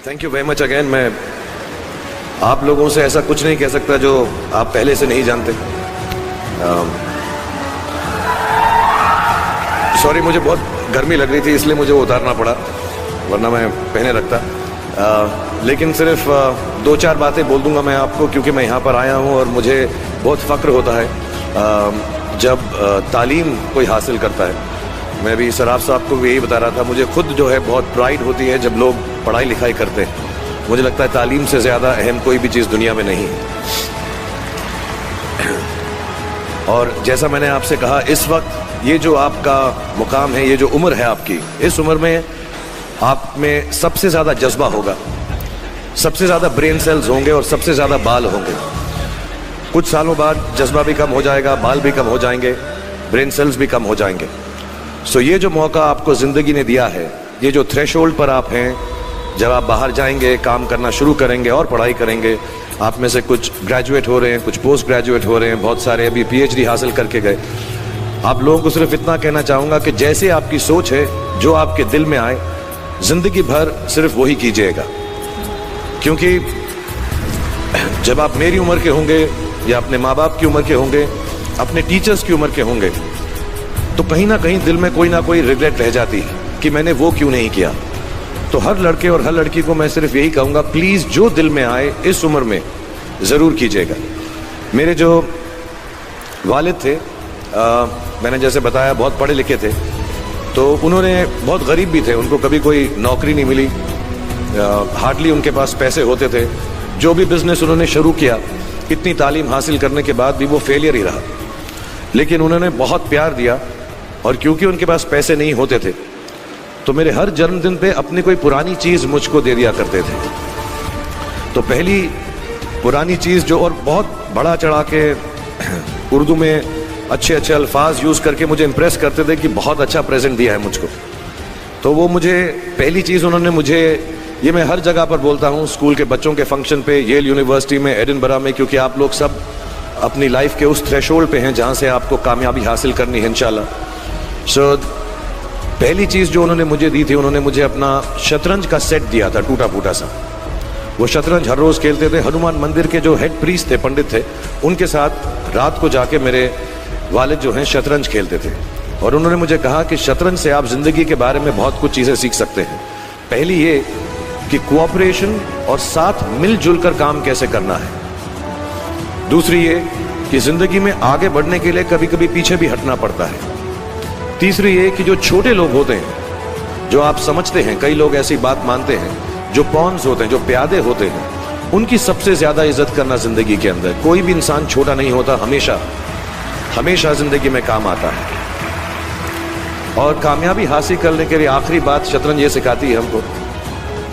Thank you very much again. मैं आप लोगों से ऐसा कुछ नहीं कह सकता जो आप पहले से नहीं जानते। सॉरी, मुझे बहुत गर्मी लग रही थी इसलिए मुझे वो उतारना पड़ा, वरना मैं पहने रखता। लेकिन सिर्फ दो चार बातें बोल दूंगा मैं आपको, क्योंकि मैं यहाँ पर आया हूँ और मुझे बहुत फ़ख्र होता है जब तालीम कोई हासिल करता है। मैं भी सराफ साहब को भी यही बता रहा था, मुझे खुद जो है बहुत प्राइड होती है जब लोग पढ़ाई लिखाई करते हैं। मुझे लगता है तालीम से ज़्यादा अहम कोई भी चीज़ दुनिया में नहीं है। और जैसा मैंने आपसे कहा, इस वक्त ये जो आपका मुकाम है, ये जो उम्र है आपकी, इस उम्र में आप में सबसे ज़्यादा जज्बा होगा, सबसे ज़्यादा ब्रेन सेल्स होंगे और सबसे ज़्यादा बाल होंगे। कुछ सालों बाद जज्बा भी कम हो जाएगा, बाल भी कम हो जाएंगे, ब्रेन सेल्स भी कम हो जाएंगे। सो ये जो मौका आपको ज़िंदगी ने दिया है, ये जो थ्रेशोल्ड पर आप हैं, जब आप बाहर जाएंगे, काम करना शुरू करेंगे और पढ़ाई करेंगे, आप में से कुछ ग्रेजुएट हो रहे हैं, कुछ पोस्ट ग्रेजुएट हो रहे हैं, बहुत सारे अभी पीएचडी हासिल करके गए। आप लोगों को सिर्फ इतना कहना चाहूँगा कि जैसे आपकी सोच है, जो आपके दिल में आए, ज़िंदगी भर सिर्फ वही कीजिएगा। क्योंकि जब आप मेरी उम्र के होंगे या अपने माँ बाप की उम्र के होंगे, अपने टीचर्स की उम्र के होंगे, तो कहीं ना कहीं दिल में कोई ना कोई रिग्रेट रह जाती है कि मैंने वो क्यों नहीं किया। तो हर लड़के और हर लड़की को मैं सिर्फ यही कहूँगा, प्लीज़ जो दिल में आए इस उम्र में ज़रूर कीजिएगा। मेरे जो वालिद थे, मैंने जैसे बताया, बहुत पढ़े लिखे थे, तो उन्होंने बहुत गरीब भी थे, उनको कभी कोई नौकरी नहीं मिली, हार्डली उनके पास पैसे होते थे। जो भी बिज़नेस उन्होंने शुरू किया, इतनी तालीम हासिल करने के बाद भी वो फेलियर ही रहा। लेकिन उन्होंने बहुत प्यार दिया, और क्योंकि उनके पास पैसे नहीं होते थे, तो मेरे हर जन्मदिन पे अपनी कोई पुरानी चीज़ मुझको दे दिया करते थे। तो पहली पुरानी चीज़ जो, और बहुत बड़ा चढ़ा के उर्दू में अच्छे अच्छे अल्फाज यूज़ करके मुझे इम्प्रेस करते थे कि बहुत अच्छा प्रेजेंट दिया है मुझको। तो वो मुझे पहली चीज़ उन्होंने मुझे, ये मैं हर जगह पर बोलता हूँ, स्कूल के बच्चों के फंक्शन पे, येल यूनिवर्सिटी में, एडिनबरा में, क्योंकि आप लोग सब अपनी लाइफ के उस थ्रेशोल्ड पे हैं जहाँ से आपको कामयाबी हासिल करनी है इंशाल्लाह। सो पहली चीज़ जो उन्होंने मुझे दी थी, उन्होंने मुझे अपना शतरंज का सेट दिया था, टूटा फूटा सा। वो शतरंज हर रोज़ खेलते थे। हनुमान मंदिर के जो हेड प्रीस्ट थे, पंडित थे, उनके साथ रात को जाके मेरे वालिद जो हैं शतरंज खेलते थे। और उन्होंने मुझे कहा कि शतरंज से आप ज़िंदगी के बारे में बहुत कुछ चीज़ें सीख सकते हैं। पहली ये कि कोऑपरेशन और साथ मिलजुल कर काम कैसे करना है। दूसरी ये कि ज़िंदगी में आगे बढ़ने के लिए कभी कभी पीछे भी हटना पड़ता है। तीसरी ये कि जो छोटे लोग होते हैं, जो आप समझते हैं, कई लोग ऐसी बात मानते हैं, जो पॉन्स होते हैं, जो प्यादे होते हैं, उनकी सबसे ज़्यादा इज्जत करना ज़िंदगी के अंदर। कोई भी इंसान छोटा नहीं होता, हमेशा हमेशा ज़िंदगी में काम आता है। और कामयाबी हासिल करने के लिए आखिरी बात शतरंज ये सिखाती है हमको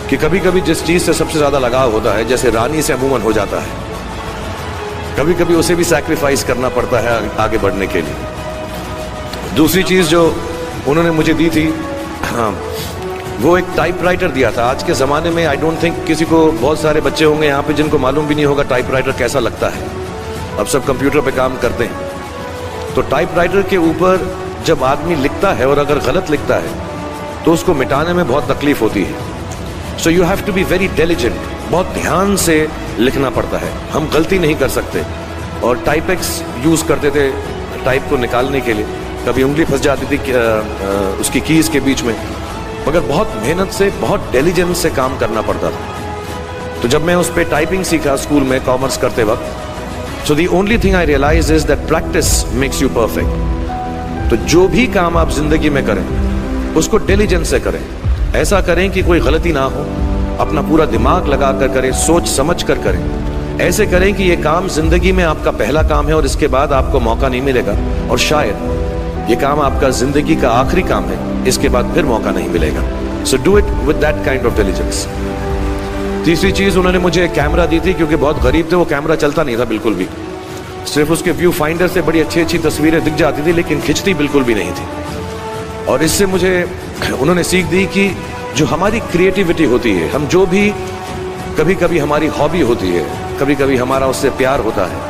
कि कभी कभी जिस चीज़ से सबसे ज़्यादा लगाव होता है, जैसे रानी से अमूमन हो जाता है, कभी कभी उसे भी सैक्रिफाइस करना पड़ता है आगे बढ़ने के लिए। दूसरी चीज़ जो उन्होंने मुझे दी थी, वो एक टाइपराइटर दिया था। आज के ज़माने में आई डोंट थिंक किसी को, बहुत सारे बच्चे होंगे यहाँ पे जिनको मालूम भी नहीं होगा टाइपराइटर कैसा लगता है। अब सब कंप्यूटर पे काम करते हैं। तो टाइपराइटर के ऊपर जब आदमी लिखता है और अगर गलत लिखता है तो उसको मिटाने में बहुत तकलीफ होती है। So you have to be very diligent, बहुत ध्यान से लिखना पड़ता है। हम गलती नहीं कर सकते। और टाइपेक्स यूज़ करते थे टाइप को निकालने के लिए, कभी उंगली फंस जाती थी उसकी कीज़ के बीच में, मगर बहुत मेहनत से, बहुत डिलिजेंस से काम करना पड़ता था। तो जब मैं उस पर टाइपिंग सीखा स्कूल में कॉमर्स करते वक्त, so the only thing I realise is that practice makes you perfect. तो जो भी काम आप जिंदगी में करें, उसको डिलिजेंस से करें। ऐसा करें कि कोई गलती ना हो, अपना पूरा दिमाग लगा कर करें, सोच समझ कर करें। ऐसे करें कि ये काम जिंदगी में आपका पहला काम है और इसके बाद आपको मौका नहीं मिलेगा, और शायद ये काम आपका जिंदगी का आखिरी काम है, इसके बाद फिर मौका नहीं मिलेगा। So do it with that kind of diligence. तीसरी चीज़ उन्होंने मुझे कैमरा दी थी, क्योंकि बहुत गरीब थे, वो कैमरा चलता नहीं था बिल्कुल भी। सिर्फ उसके व्यू फाइंडर से बड़ी अच्छी अच्छी तस्वीरें दिख जाती थी, लेकिन खिंचती बिल्कुल भी नहीं थी। और इससे मुझे उन्होंने सीख दी कि जो हमारी क्रिएटिविटी होती है, हम जो भी, कभी कभी हमारी हॉबी होती है, कभी कभी हमारा उससे प्यार होता है,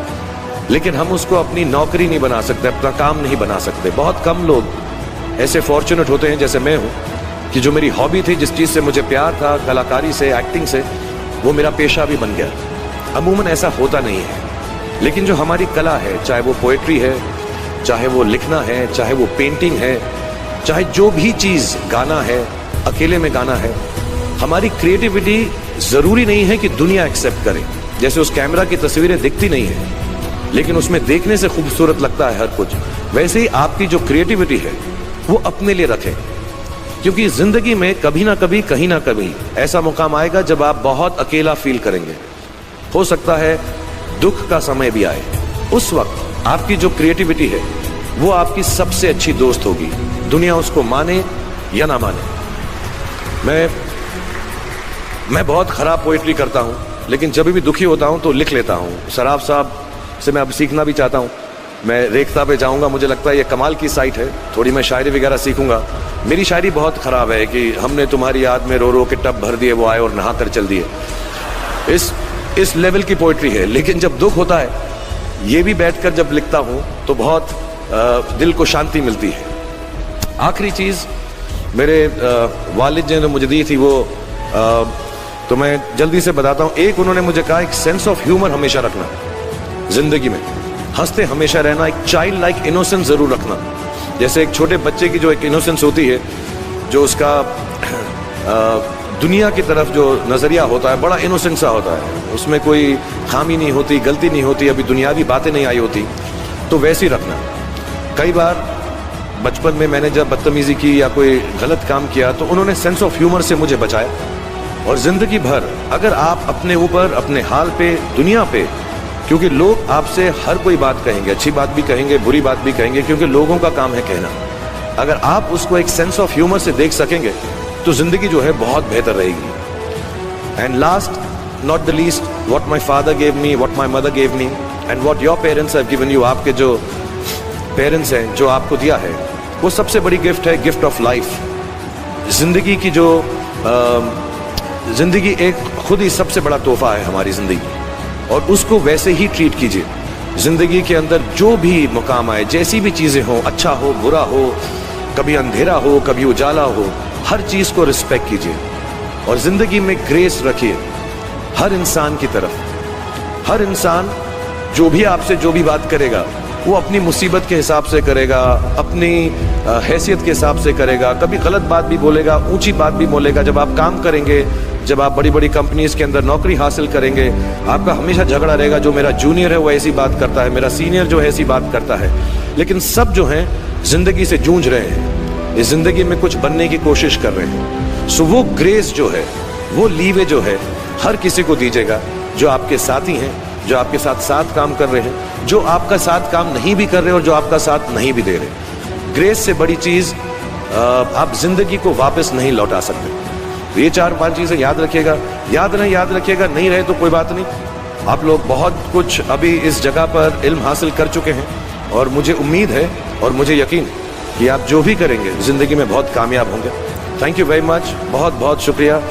लेकिन हम उसको अपनी नौकरी नहीं बना सकते, अपना काम नहीं बना सकते। बहुत कम लोग ऐसे फॉर्चुनेट होते हैं, जैसे मैं हूँ, कि जो मेरी हॉबी थी, जिस चीज़ से मुझे प्यार था, कलाकारी से, एक्टिंग से, वो मेरा पेशा भी बन गया। अमूमन ऐसा होता नहीं है, लेकिन जो हमारी कला है, चाहे वो पोएट्री है, चाहे वो लिखना है, चाहे वो पेंटिंग है, चाहे जो भी चीज़, गाना है, अकेले में गाना है, हमारी क्रिएटिविटी ज़रूरी नहीं है कि दुनिया एक्सेप्ट करे। जैसे उस कैमरा की तस्वीरें दिखती नहीं है, लेकिन उसमें देखने से खूबसूरत लगता है हर कुछ, वैसे ही आपकी जो क्रिएटिविटी है वो अपने लिए रखें, क्योंकि ज़िंदगी में कभी ना कभी, कहीं ना कभी ऐसा मुकाम आएगा जब आप बहुत अकेला फील करेंगे। हो सकता है दुख का समय भी आए, उस वक्त आपकी जो क्रिएटिविटी है वो आपकी सबसे अच्छी दोस्त होगी, दुनिया उसको माने या ना माने। मैं बहुत खराब पोइट्री करता हूँ, लेकिन जब भी दुखी होता हूँ तो लिख लेता हूँ। सराफ साहब से मैं अब सीखना भी चाहता हूँ। मैं रेखता पे जाऊँगा, मुझे लगता है ये कमाल की साइट है, थोड़ी मैं शायरी वगैरह सीखूंगा। मेरी शायरी बहुत ख़राब है कि हमने तुम्हारी याद में रो रो के टब भर दिए, वो आए और नहा कर चल दिए। इस लेवल की पोइट्री है। लेकिन जब दुख होता है, ये भी बैठकर जब लिखता हूँ तो बहुत दिल को शांति मिलती है। आखिरी चीज़ मेरे वालिद ने मुझे दी थी, वो तो मैं जल्दी से बताता हूँ। एक, उन्होंने मुझे कहा, एक सेंस ऑफ ह्यूमर हमेशा रखना जिंदगी में, हंसते हमेशा रहना, एक चाइल्ड लाइक इनोसेंस जरूर रखना। जैसे एक छोटे बच्चे की जो एक इनोसेंस होती है, जो उसका दुनिया की तरफ जो नज़रिया होता है बड़ा इनोसेंट सा होता है, उसमें कोई खामी नहीं होती, गलती नहीं होती, अभी दुनियावी बातें नहीं आई होती, तो वैसे ही रखना। कई बार बचपन में मैंने जब बदतमीजी की या कोई गलत काम किया तो उन्होंने सेंस ऑफ ह्यूमर से मुझे बचाया। और जिंदगी भर अगर आप अपने ऊपर, अपने हाल पे, दुनिया पे, क्योंकि लोग आपसे हर कोई बात कहेंगे, अच्छी बात भी कहेंगे, बुरी बात भी कहेंगे, क्योंकि लोगों का काम है कहना। अगर आप उसको एक सेंस ऑफ ह्यूमर से देख सकेंगे तो जिंदगी जो है बहुत बेहतर रहेगी। And last not the least, what my father gave me, what my mother gave me and what your parents have given you, आपके जो पेरेंट्स हैं, जो आपको दिया है, वो सबसे बड़ी गिफ्ट है, गिफ्ट ऑफ लाइफ। जिंदगी की जो जिंदगी एक खुद ही सबसे बड़ा तोहफा है हमारी जिंदगी, और उसको वैसे ही ट्रीट कीजिए। जिंदगी के अंदर जो भी मुकाम आए, जैसी भी चीजें हो, अच्छा हो, बुरा हो, कभी अंधेरा हो, कभी उजाला हो, हर चीज को रिस्पेक्ट कीजिए और जिंदगी में ग्रेस रखिए हर इंसान की तरफ। हर इंसान जो भी आपसे जो भी बात करेगा, वो अपनी मुसीबत के हिसाब से करेगा, अपनी हैसियत के हिसाब से करेगा। कभी गलत बात भी बोलेगा, ऊंची बात भी बोलेगा। जब आप काम करेंगे, जब आप बड़ी बड़ी कंपनीज के अंदर नौकरी हासिल करेंगे, आपका हमेशा झगड़ा रहेगा, जो मेरा जूनियर है वो ऐसी बात करता है, मेरा सीनियर जो है ऐसी बात करता है। लेकिन सब जो हैं जिंदगी से जूझ रहे हैं, इस जिंदगी में कुछ बनने की कोशिश कर रहे हैं। सो वो ग्रेस जो है, वो लीवे जो है, हर किसी को दीजिएगा, जो आपके साथी हैं, जो आपके साथ साथ काम कर रहे हैं, जो आपका साथ काम नहीं भी कर रहे और जो आपका साथ नहीं भी दे रहे। ग्रेस से बड़ी चीज आप जिंदगी को वापस नहीं लौटा सकते। ये 4-5 चीजें याद रखिएगा। याद रखिएगा, नहीं रहे तो कोई बात नहीं। आप लोग बहुत कुछ अभी इस जगह पर इल्म हासिल कर चुके हैं, और मुझे उम्मीद है और मुझे यकीन कि आप जो भी करेंगे जिंदगी में बहुत कामयाब होंगे। थैंक यू वेरी मच, बहुत बहुत शुक्रिया।